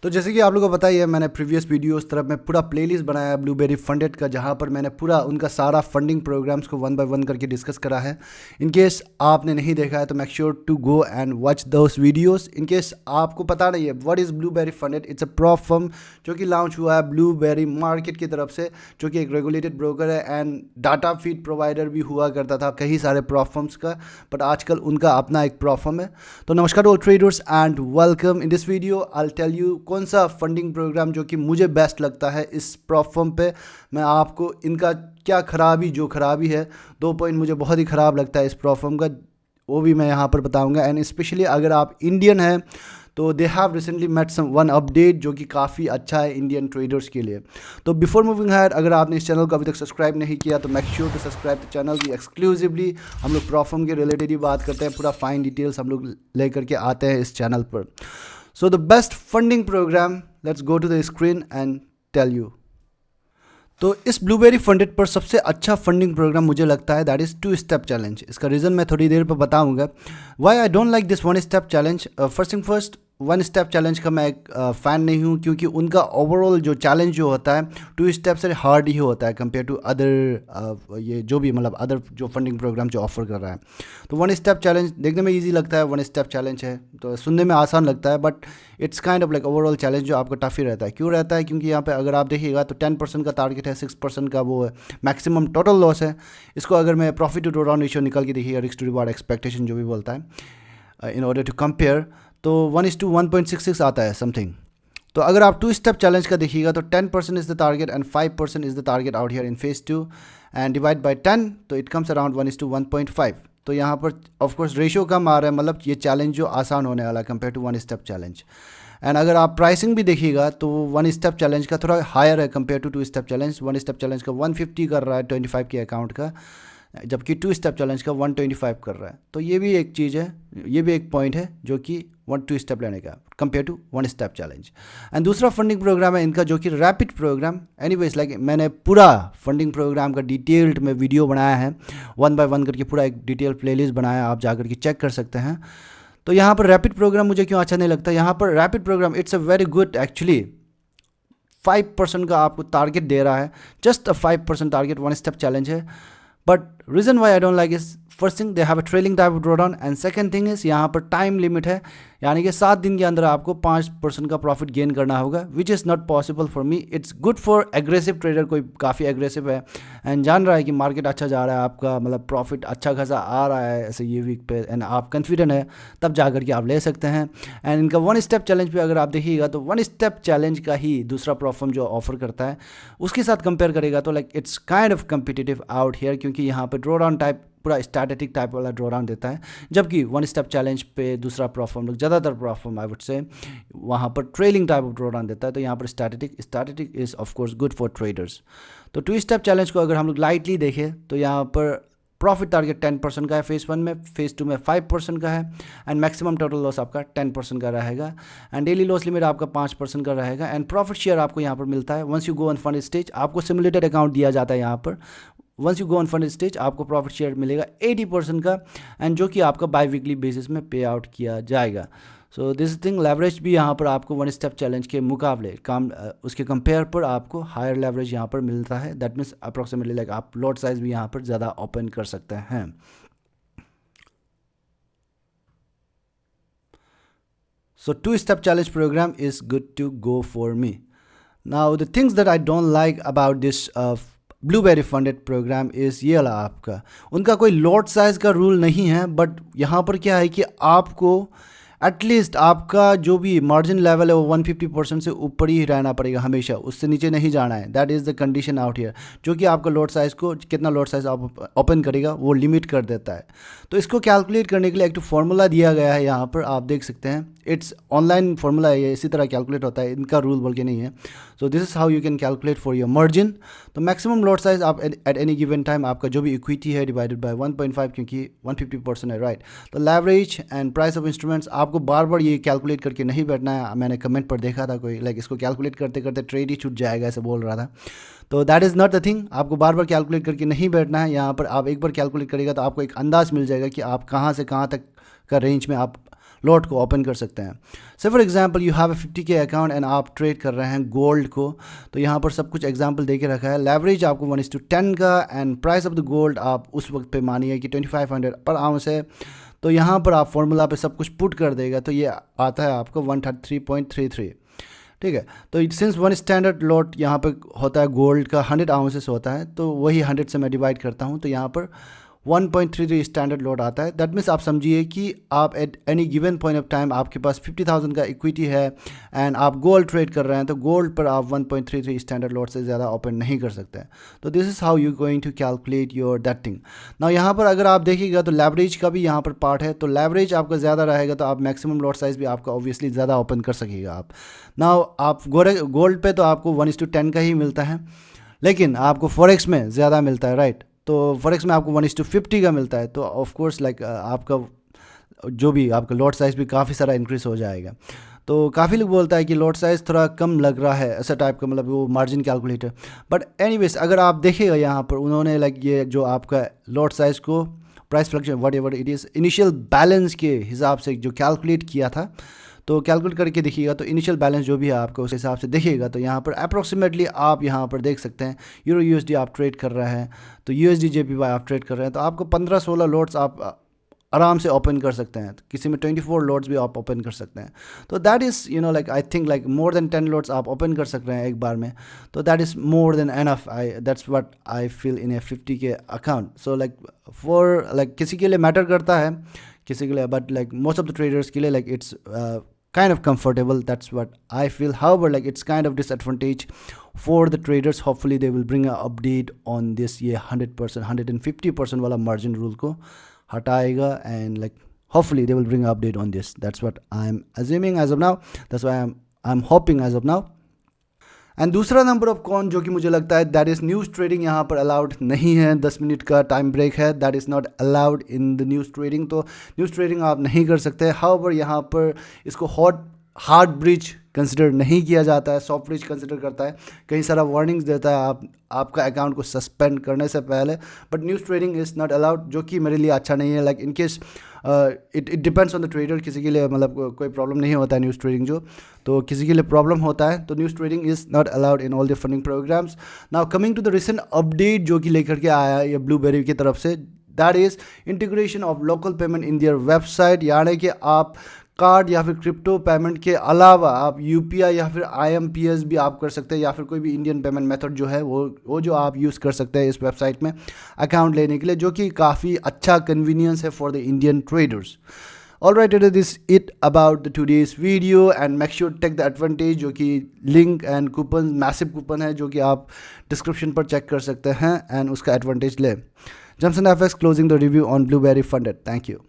तो जैसे कि आप लोगों को पता ही है, मैंने प्रीवियस वीडियोस तरफ में पूरा प्लेलिस्ट बनाया है ब्लूबेरी फंडेड का, जहां पर मैंने पूरा उनका सारा फंडिंग प्रोग्राम्स को वन बाय वन करके डिस्कस करा है। इन केस आपने नहीं देखा है तो make sure to go and watch those videos. In case आपको पता नहीं है what is Blueberry Funded, it's a prop firm जो कि लॉन्च हुआ है ब्लूबेरी मार्केट की तरफ से, जो कि एक रेगुलेटेड ब्रोकर है एंड डाटा फीड प्रोवाइडर भी हुआ करता था कई सारे प्रॉप फर्म्स का, बट आजकल उनका अपना एक प्रॉप फर्म है। तो नमस्कार all traders and welcome. In this video I will tell you कौन सा फंडिंग प्रोग्राम जो कि मुझे बेस्ट लगता है इस प्रॉप फर्म पे। मैं आपको इनका क्या खराबी है, 2 पॉइंट मुझे बहुत ही ख़राब लगता है इस प्रॉप फर्म का, वो भी मैं यहाँ पर बताऊंगा। एंड स्पेशली अगर आप इंडियन हैं तो they have recently met some one update जो कि काफ़ी अच्छा है इंडियन ट्रेडर्स के लिए। तो बिफोर मूविंग हैड, अगर आपने इस चैनल को अभी तक सब्सक्राइब नहीं किया तो make sure to subscribe the channel. की एक्सक्लूसिवली हम लोग प्रॉप फर्म के रिलेटेड ही बात करते हैं, पूरा फाइन डिटेल्स हम लोग लेकर के आते हैं इस चैनल पर। So the best funding programme, let's go to the screen and tell you. तो इस ब्लूबेरी फंडेड पर सबसे अच्छा फंडिंग प्रोग्राम मुझे लगता है दैट इज़ 2 स्टेप चैलेंज। इसका रीज़न मैं थोड़ी देर पर बताऊंगा why I don't like this 1 step challenge. First thing first, 1 step challenge का मैं एक फ़ैन नहीं हूँ, क्योंकि उनका ओवरऑल जो चैलेंज जो होता है 2 स्टेप से हार्ड ही होता है कंपेयर टू अदर ये जो भी मतलब अदर जो फंडिंग प्रोग्राम जो ऑफर कर रहा है। तो 1 स्टेप चैलेंज देखने में ईजी लगता है, 1 स्टेप चैलेंज है तो सुनने में आसान लगता है, but it's kind of like overall challenge जो आपका टफ ही रहता है। क्यों रहता है? क्योंकि यहाँ पे अगर आप देखिएगा तो 10% का टारगेट है, 6% का वो है मैक्सिमम टोटल लॉस है। इसको अगर मैं प्रॉफिट टू ड्रॉडाउन रेशियो निकाल के देखिएगा, रिस्क टू रिवार्ड एक्सपेक्टेशन जो भी बोलता है, इन ऑर्डर टू कंपेयर, तो 1:1.66 आता है समथिंग। तो अगर आप 2 स्टेप चैलेंज का देखिएगा तो 10% is the target and 5% is the target out here in phase 2 and divide by 10, तो इट कम्स अराउंड 1:1.5। तो यहाँ पर ऑफकोर्स रेशियो कम आ रहा है, मतलब ये चैलेंज जो आसान होने वाला है compare to 1 step challenge. And अगर आप प्राइसिंग भी देखिएगा तो 1 स्टेप चैलेंज का थोड़ा हायर है compare to 2 step challenge. 1 step challenge का 150 कर रहा है 25 के अकाउंट का, जबकि 2 स्टेप चैलेंज का 125 कर रहा है। तो ये भी एक चीज़ है, ये भी एक पॉइंट है जो कि 2 स्टेप लेने का compare to 1 step challenge. And दूसरा फंडिंग प्रोग्राम है इनका जो कि रैपिड प्रोग्राम। एनीवेज लाइक मैंने पूरा फंडिंग प्रोग्राम का डिटेल्ड में वीडियो बनाया है, 1 बाय 1 करके पूरा एक डिटेल प्लेलिस्ट बनाया है, आप जाकर के चेक कर सकते हैं। तो यहाँ पर रैपिड प्रोग्राम मुझे क्यों अच्छा नहीं लगता, यहाँ पर rapid programme it's a very good actually. 5% का आपको टारगेट दे रहा है, just a 5% target 1 step challenge है। But reason why I don't like is, first thing they have a trailing type of drawdown and second thing is यहाँ पर time limit है, यानी कि 7 दिन के अंदर आपको 5% का प्रॉफिट गेन करना होगा, which is not possible for me. It's good for aggressive trader, कोई काफ़ी एग्रेसिव है एंड जान रहा है कि मार्केट अच्छा जा रहा है, आपका मतलब प्रॉफिट अच्छा खासा आ रहा है ऐसे ये वीक पे एंड आप कॉन्फिडेंट है, तब जा करके आप ले सकते हैं। एंड इनका 1 स्टेप चैलेंज पे अगर आप देखिएगा तो 1 स्टेप चैलेंज का ही दूसरा प्रोफॉर्म जो ऑफर करता है उसके साथ कंपेयर करेगा तो like it's kind of competitive out here, क्योंकि यहाँ पे ड्रॉडाउन टाइप पूरा स्टैटिक टाइप वाला ड्रॉडाउन देता है, जबकि 1 स्टेप चैलेंज पे दूसरा प्रोफॉर्म, ज़्यादातर प्रोफॉर्म आई वुड से वहाँ पर ट्रेलिंग टाइप ऑफ ड्रॉडाउन देता है। तो यहाँ पर static is of course good for traders. तो 2 स्टेप चैलेंज को अगर हम लोग लाइटली देखें तो यहाँ पर प्रॉफिट टारगेट 10% का है फेज़ 1 में, फेज़ 2 में 5% का है एंड मैक्सिमम टोटल लॉस आपका 10% का रहेगा एंड डेली लॉस लिमिट आपका 5% का रहेगा एंड प्रॉफिट शेयर आपको यहाँ पर मिलता है। Once you go on fund stage, आपको सिमुलेटेड अकाउंट दिया जाता है यहाँ पर। Once you go on fund stage आपको प्रॉफिट शेयर मिलेगा 80% का एंड जो कि आपका बाई वीकली बेसिस में पे आउट किया जाएगा। सो दिस थिंग लेवरेज भी यहाँ पर आपको 1 स्टेप चैलेंज के मुकाबले उसके कंपेयर पर आपको हायर लेवरेज यहाँ पर मिलता है। दैट मीन्स अप्रॉक्सीमेटली लाइक आप लॉट साइज भी यहाँ पर ज़्यादा ओपन कर सकते हैं। So 2 step challenge program is good to go for me. Now the things that I don't like about this Blueberry Funded programme is ये वाला, आपका उनका कोई लॉट साइज़ का रूल नहीं है, बट यहाँ पर क्या है कि आपको एटलीस्ट आपका जो भी मार्जिन लेवल है वो 150% से ऊपर ही रहना पड़ेगा हमेशा, उससे नीचे नहीं जाना है। That is the condition out here, जो कि आपका लॉट साइज़ को कितना लॉट साइज़ आप ओपन करेगा वो लिमिट कर देता है। तो इसको कैलकुलेट करने के लिए एक तो फार्मूला दिया गया है, यहाँ पर आप देख सकते हैं, इट्स ऑनलाइन फार्मूला है, ये इसी तरह कैलकुलेट होता है, इनका रूल बोल के नहीं है। So this is how you can calculate for your margin. तो मैक्सिमम लॉट साइज़ आप एट एनी गिवन टाइम आपका जो भी इक्विटी है डिवाइडेड बाय 1.5, क्योंकि 150% है, राइट। तो leverage and price of instruments आपको बार बार ये कैलकुलेट करके नहीं बैठना है। मैंने कमेंट पर देखा था कोई लाइक इसको कैलकुलेट करते करते ट्रेड ही छूट जाएगा ऐसे बोल रहा था। तो that is not the thing, आपको बार बार कैलकुलेट करके नहीं बैठना है। यहाँ पर आप एक बार कैलकुलेट करेगा तो आपको एक अंदाज़ मिल जाएगा कि आप कहाँ से कहाँ तक का रेंज में आप लॉट को ओपन कर सकते हैं। से for example you have a 50K account and आप ट्रेड कर रहे हैं गोल्ड को, तो यहाँ पर सब कुछ एग्जांपल दे के रखा है। लेवरेज आपको 1:10 का and price of the gold आप उस वक्त पे मानिए कि 2500 पर आउंस है, तो यहाँ पर आप फॉर्मूला पे सब कुछ पुट कर देगा तो ये आता है आपको 133.33। ठीक है, तो सिंस वन स्टैंडर्ड लॉट यहाँ पे होता है गोल्ड का 100 आउंसेस होता है, तो वही 100 से मैं डिवाइड करता हूँ तो यहाँ पर 1.33 स्टैंडर्ड लॉट आता है। दैट मीन्स आप समझिए कि आप at any given point of time आपके पास 50,000 का इक्विटी है एंड आप गोल्ड ट्रेड कर रहे हैं, तो गोल्ड पर आप 1.33 स्टैंडर्ड लॉट से ज़्यादा ओपन नहीं कर सकते हैं। तो this is how you going to calculate your that thing. ना यहाँ पर अगर आप देखिएगा तो लेवरेज का भी यहाँ पर पार्ट है, तो लेवरेज आपका ज़्यादा रहेगा तो आप मैक्सिमम लॉट साइज़ भी आपका ऑब्वियसली ज़्यादा ओपन कर सकेगा आप। ना आप गोल्ड पे तो आपको 1:10 का ही मिलता है, लेकिन आपको फॉरेक्स में ज़्यादा मिलता है, राइट। तो फॉरेक्स में आपको 1:50 का मिलता है, तो ऑफ कोर्स लाइक आपका जो भी आपका लॉट साइज़ भी काफ़ी सारा इंक्रीज़ हो जाएगा। तो काफ़ी लोग बोलता है कि लॉट साइज़ थोड़ा कम लग रहा है, ऐसा टाइप का मतलब वो मार्जिन कैलकुलेटर। बट एनीवेज अगर आप देखिएगा यहाँ पर उन्होंने लाइक ये जो आपका लॉट साइज़ को price fluctuation what ever it is initial balance के हिसाब से जो कैलकुलेट किया था, तो कैलकुलेट करके देखिएगा तो इनिशियल बैलेंस जो भी है आपका उस हिसाब से देखिएगा तो यहाँ पर अप्रॉक्सीमेटली आप यहाँ पर देख सकते हैं यूरो यूएसडी आप ट्रेड कर रहे हैं, तो यूएसडी जेपीवाई आप ट्रेड कर रहे हैं, तो आपको 15-16 लॉट्स आप आराम से ओपन कर सकते हैं। तो किसी में 24 लॉट्स भी आप ओपन कर सकते हैं। तो that is like I think like more than 10 lots आप ओपन कर सकते हैं एक बार में, तो that is more than enough. That's what I feel in A 50K account. So like for like किसी के लिए मैटर करता है, किसी के लिए, but like most of the traders के लिए like it's kind of comfortable. That's what I feel. However, like it's kind of disadvantage for the traders. Hopefully they will bring an update on this ये 100% 150% वाला margin rule को हटाएगा, and like hopefully they will bring an update on this. That's what I'm assuming as of now. That's why I'm hoping as of now. And दूसरा number of cone जो कि मुझे लगता है that is news trading यहाँ पर allowed नहीं है। 10 मिनट का टाइम ब्रेक है, that is not allowed in the news trading. तो न्यूज़ ट्रेडिंग आप नहीं कर सकते। हाउएवर यहाँ पर इसको हार्ड ब्रिज कंसिडर नहीं किया जाता है, सॉफ्ट ब्रिज कंसिडर करता है, कई सारा वार्निंग्स देता है आपका अकाउंट को सस्पेंड करने से पहले। But news trading is not allowed, जो कि मेरे लिए अच्छा नहीं है। Like in case it depends on the trader, किसी के लिए मतलब कोई प्रॉब्लम नहीं होता है न्यूज़ ट्रेडिंग जो, तो किसी के लिए प्रॉब्लम होता है, तो news trading is not allowed in all the funding programmes. Now coming to the recent update जो कि लेकर के आया है ये ब्लूबेरी की तरफ से, that is integration of local payment in their website. यानी कि आप कार्ड या फिर क्रिप्टो पेमेंट के अलावा आप यूपीआई या फिर IMPS भी आप कर सकते हैं, या फिर कोई भी इंडियन पेमेंट मेथड जो है वो जो आप यूज़ कर सकते हैं इस वेबसाइट में अकाउंट लेने के लिए, जो कि काफ़ी अच्छा कन्वीनियंस है for the Indian traders. Alright, it is it about the today's video, and make sure take the advantage जो कि link and coupon massive coupon है जो कि आप डिस्क्रिप्शन पर चेक कर सकते हैं एंड उसका एडवांटेज ले। जमसन FX closing the review on blueberry funded. Thank you.